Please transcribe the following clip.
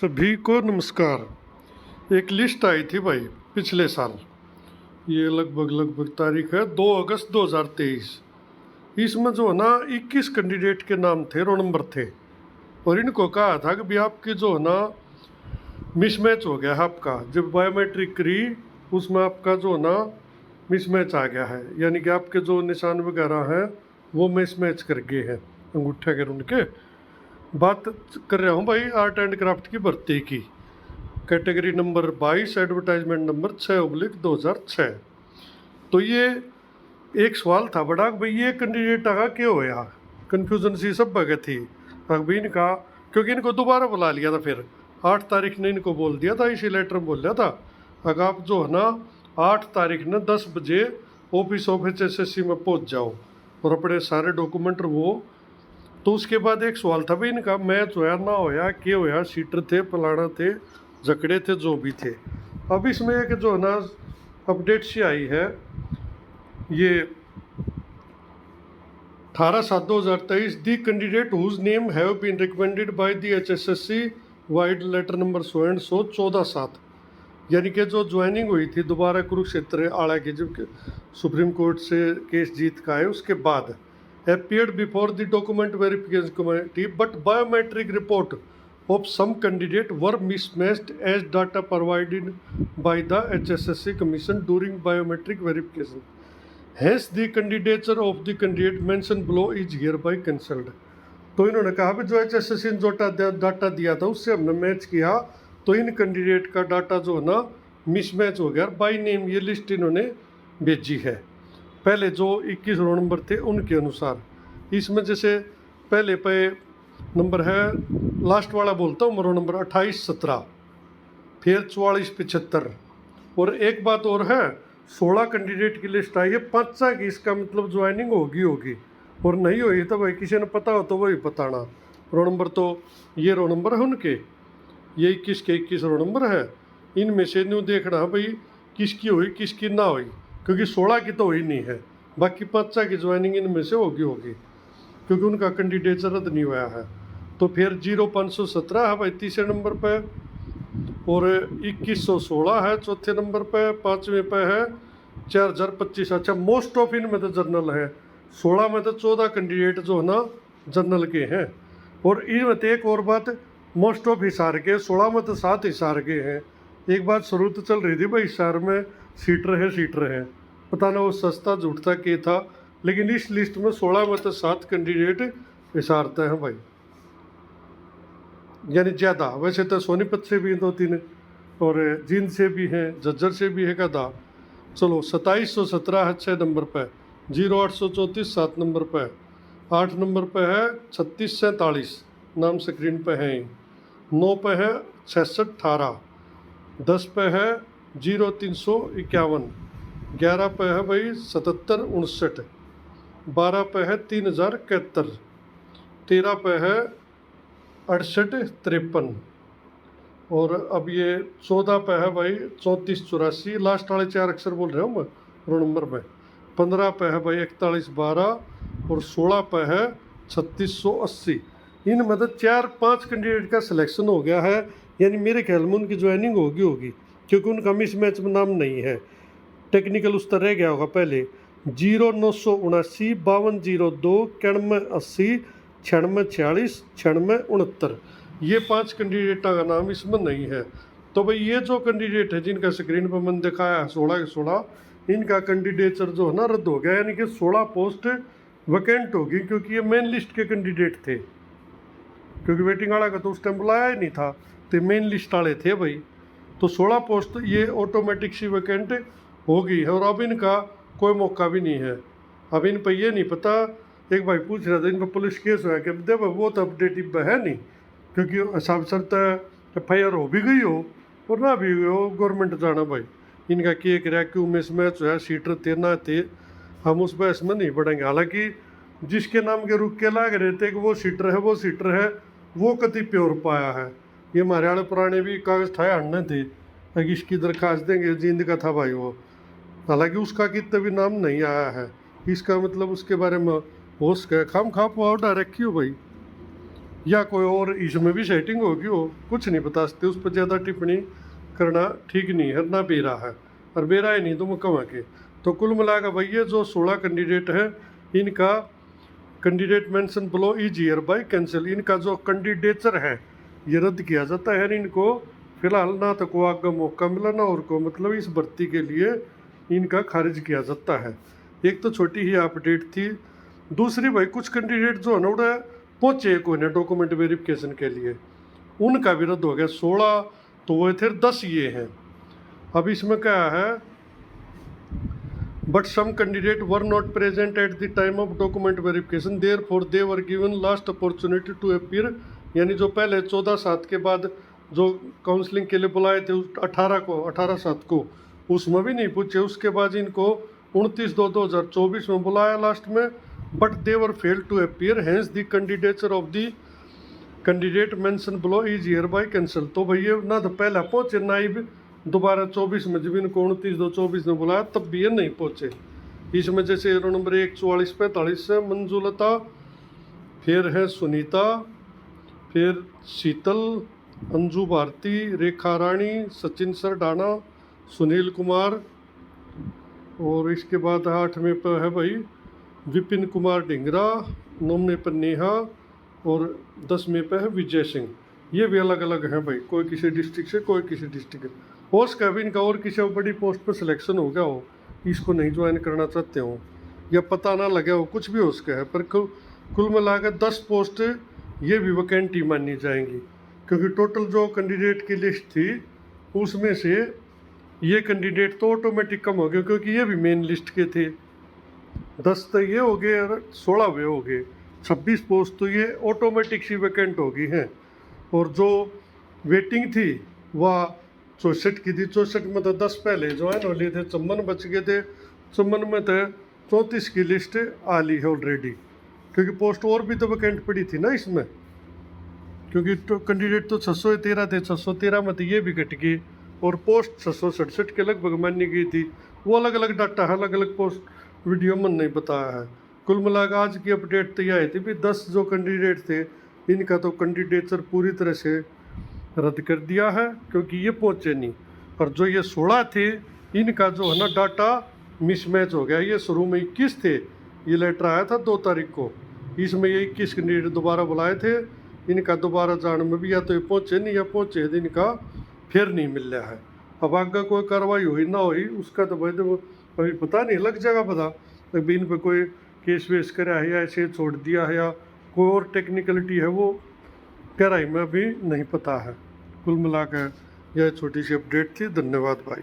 सभी को नमस्कार। एक लिस्ट आई थी भाई पिछले साल, ये लगभग तारीख है 2 अगस्त 2023। इसमें जो है ना 21 कैंडिडेट के नाम थे, रोल नंबर थे, और इनको कहा था कि भाई आपकी जो है ना मिसमैच हो गया है। आपका जब बायोमेट्रिक करी उसमें आपका जो है ना मिसमैच आ गया है, यानी कि आपके जो निशान वगैरह हैं वो मिसमैच कर गए हैं अंगूठे के उनके। बात कर रहा हूँ भाई आर्ट एंड क्राफ्ट की भर्ती की, कैटेगरी नंबर 22, एडवर्टाइजमेंट नंबर 6/2006। तो ये एक सवाल था बड़ा भाई ये कैंडिडेट का क्यों होया, कन्फ्यूजन सी सब भगे थी भाई इनका, क्योंकि इनको दोबारा बुला लिया था। फिर 8 तारीख ने इनको बोल दिया था, इसी लेटर में बोल दिया था अगर आप जो है ना 8 तारीख ने 10 बजे ऑफिस HSSC में पहुँच जाओ और अपने सारे डॉक्यूमेंट वो। तो उसके बाद एक सवाल था भाई इनका मैच होया ना होया, क्या होया, सीटर थे, पलाना थे, जकड़े थे, जो भी थे। अब इसमें एक जो है ना अपडेट सी आई है, ये 18/7/2023, the candidate whose name have been recommended by the HSSC vide letter number so and so 14/7, यानी कि जो ज्वाइनिंग हुई थी दोबारा कुरुक्षेत्र आला की, जब सुप्रीम कोर्ट से केस जीत का है उसके बाद, appeared before the document verification committee, but biometric report of some candidate were mismatched as data provided by the HSSC Commission during biometric verification. Hence, the candidature of the candidate mentioned below is hereby cancelled. तो इन्होंने कहा भी जो HSSC ने data दिया था उससे हमने मैच किया, तो इन कैंडिडेट का डाटा जो है ना मिसमैच हो गया। बाई नेम ये लिस्ट इन्होंने भेजी है, पहले जो 21 रोल नंबर थे उनके अनुसार। इसमें जैसे पहले पे नंबर है, लास्ट वाला बोलता हूँ, रोल नंबर 28/17, फिर 44/75। और एक बात और है, 16 कैंडिडेट की लिस्ट आई है, 5 की, इसका मतलब ज्वाइनिंग होगी और नहीं हुई तो भाई किसी ने पता हो तो वही बताना। रोल नंबर तो ये रोल नंबर है उनके, ये 21 के 21 रोल नंबर है। इनमें से न्यू देखना भाई किसकी हुई किसकी ना हुई, क्योंकि 16 की तो हुई नहीं है, बाकी 5 की ज्वाइनिंग इनमें से होगी क्योंकि उनका कैंडिडेचर रद्द नहीं हुआ है। तो फिर 0517 है भाई तीसरे नंबर पे, और 2116 है चौथे नंबर पे, 5वें पे है 4025। अच्छा, मोस्ट ऑफ इनमें तो जर्नल है, 16 में तो 14 कैंडिडेट जो है ना जर्नल के हैं। और इनमें तो एक और बात, मोस्ट ऑफ हिसार के, 16 में तो 7 हिसार के हैं। एक बात शुरू तो चल रही थी भाई हिसार में सीटर है, पता ना वो सस्ता झूठता के था, लेकिन इस लिस्ट में 16 में तो 7 कैंडिडेट हिसारते हैं भाई, यानी ज़्यादा। वैसे तो सोनीपत से भी 2-3 और जींद से भी हैं, झज्जर से भी है कदा। चलो 2717 है 6 नंबर पे, 0834 7 नंबर पे, 8 नंबर पे है 3647, नाम स्क्रीन पे है, 9 पे है 6618, 10 पे है 0351, 11 पे है भाई 7759, 12 पे है 3071, 13 पे है 6853, और अब ये 14 पे है भाई 3484, लास्ट वाले 4 अक्षर बोल रहे हूँ मैं रोल नंबर में। 15 पे है भाई 4112, और 16 पे है 3680। इन मतलब 4-5 कैंडिडेट का सिलेक्शन हो गया है, यानी मेरे ख्याल में उनकी ज्वाइनिंग होगी क्योंकि उनका मिसमैच में नाम नहीं है। टेक्निकल उस तरह गया होगा पहले 0979 5202 9180 9646 9669, ये 5 कैंडिडेटा का नाम इसमें नहीं है। तो भाई ये जो कैंडिडेट है जिनका स्क्रीन पर मैंने दिखाया है 16 के 16, इनका कैंडिडेचर जो है ना रद्द हो गया, यानी कि 16 पोस्ट वैकेंट होगी, क्योंकि ये मेन लिस्ट के कैंडिडेट थे, क्योंकि वेटिंग वाला का तो उस टाइम बुलाया ही नहीं था, तो मेन लिस्ट वाले थे भाई। तो 16 पोस्ट ये ऑटोमेटिक सी वैकेंट होगी है, और अब इनका कोई मौका भी नहीं है। अब इन पर ये नहीं पता, एक भाई पूछ रहा था इन पर पुलिस केस हुआ कि देखो वो तो अपडेटिव है नहीं, क्योंकि सब FIR हो भी गई हो और ना भी हुई हो, गवर्नमेंट जाना भाई इनका के करा क्यों मिसमैच हुआ, सीटर थे ना थे, हम उस बहस में नहीं पड़ेंगे। हालांकि जिसके नाम के रुक के लाग रहे थे कि वो सीटर है वो कति प्योर पाया है। ये हमारे वाले पुराने भी कागज ठाए हड़ने थे, अगर इसकी दरखास्त देंगे जींद का था भाई वो, हालांकि उसका कितना भी नाम नहीं आया है। इसका मतलब उसके बारे में होश का खाम खा पाओ रखी हो भाई। या कोई और इसमें भी सेटिंग होगी, हो कुछ नहीं बता सकते। उस पर ज़्यादा टिप्पणी करना ठीक नहीं है, ना बेरा है और बेरा ही नहीं तो मुकम्मा के। तो कुल मिलाकर भाई ये जो 16 कैंडिडेट हैं इनका candidate mention below is hereby cancel, इनका जो कैंडिडेचर है ये रद्द किया जाता है। इनको फिलहाल ना तो को आगे मौका मिला ना और को मतलब इस भर्ती के लिए इनका खारिज किया जाता है। एक तो छोटी ही अपडेट थी। दूसरी भाई कुछ कैंडिडेट जो है ना उड़ा पहुँचे को ना डॉक्यूमेंट वेरिफिकेशन के लिए, उनका भी रद्द हो गया। 16 तो वो थे, 10 ये हैं। अब इसमें क्या है, but some candidate were not present at the time of document verification, therefore they were given last opportunity to appear. यानी जो पहले 14/7 के बाद जो काउंसलिंग के लिए बुलाए थे 18/7 को, उसमें भी नहीं पूछे। उसके बाद इनको 29/2/2024 में बुलाया लास्ट में, but they were fail to appear, hence the candidature of the candidate mention below is hereby cancel. तो भैया ना तो पहला पहुंचे ना ही दोबारा 24 में जब इनको 29/2/24 में बुलाया तब भी ये नहीं पहुंचे। इसमें जैसे रोल नंबर 1 4445 से मंजुलता, फिर है सुनीता, फिर शीतल, अंजू भारती, रेखा रानी, सचिन सरडाना, सुनील कुमार, और इसके बाद 8वें पर है भाई विपिन कुमार ढिंगरा, 9वें पर नेहा और 10वें पे है विजय सिंह। ये भी अलग अलग हैं भाई, कोई किसी डिस्ट्रिक्ट से कोई किसी डिस्ट्रिक्ट से। हो सका भी इनका और किसी बड़ी पोस्ट पर सिलेक्शन हो गया हो, इसको नहीं ज्वाइन करना चाहते हो या पता ना लगे हो, कुछ भी हो सका है। पर कुल मिलाकर 10 पोस्ट ये भी वैकेंटी मानी जाएंगी, क्योंकि टोटल जो कैंडिडेट की लिस्ट थी उसमें से ये कैंडिडेट तो ऑटोमेटिक कम हो गए, क्योंकि ये भी मेन लिस्ट के थे। 10 तो ये हो गए और 16 वे हो गए, 26 पोस्ट तो ये ऑटोमेटिक सी वैकेंट हो गई हैं। और जो वेटिंग थी वह 64 की थी। 64 में तो 10 पहले ज्वाइन हो लिए थे, 54 बच गए थे। 54 में तो 34 की लिस्ट आ ली है ऑलरेडी, क्योंकि पोस्ट और भी तो वैकेंट पड़ी थी ना इसमें, क्योंकि तो कैंडिडेट तो 613 थे, 613 में तो ये भी घट गए और पोस्ट 667 के लगभग मानी गई थी। वो अलग अलग डाटा है, अलग अलग पोस्ट वीडियो में नहीं बताया है। कुल मिलाकर आज की अपडेट तो यह आई थी भी 10 जो कैंडिडेट थे इनका तो कैंडिडेचर पूरी तरह से रद्द कर दिया है, क्योंकि ये पहुँचे नहीं। और जो ये 16 थे इनका जो है ना डाटा मिसमैच हो गया। ये शुरू में 21 थे, ये लेटर आया था 2 तारीख को, इसमें ये 21 कैंडिडेट दोबारा बुलाए थे। इनका दोबारा जाने में भी या तो ये पहुँचे नहीं या पहुँचे तो इनका फिर नहीं मिल रहा है। अब आगे कोई कार्रवाई हुई ना हुई उसका तो भाई तो अभी पता नहीं, लग जाएगा पता। अभी इन पर कोई केस वेस करा है या ऐसे छोड़ दिया है या कोई और टेक्निकलिटी है, वो गहराई में अभी नहीं पता है। कुल मिलाकर यह छोटी सी अपडेट थी। धन्यवाद भाई।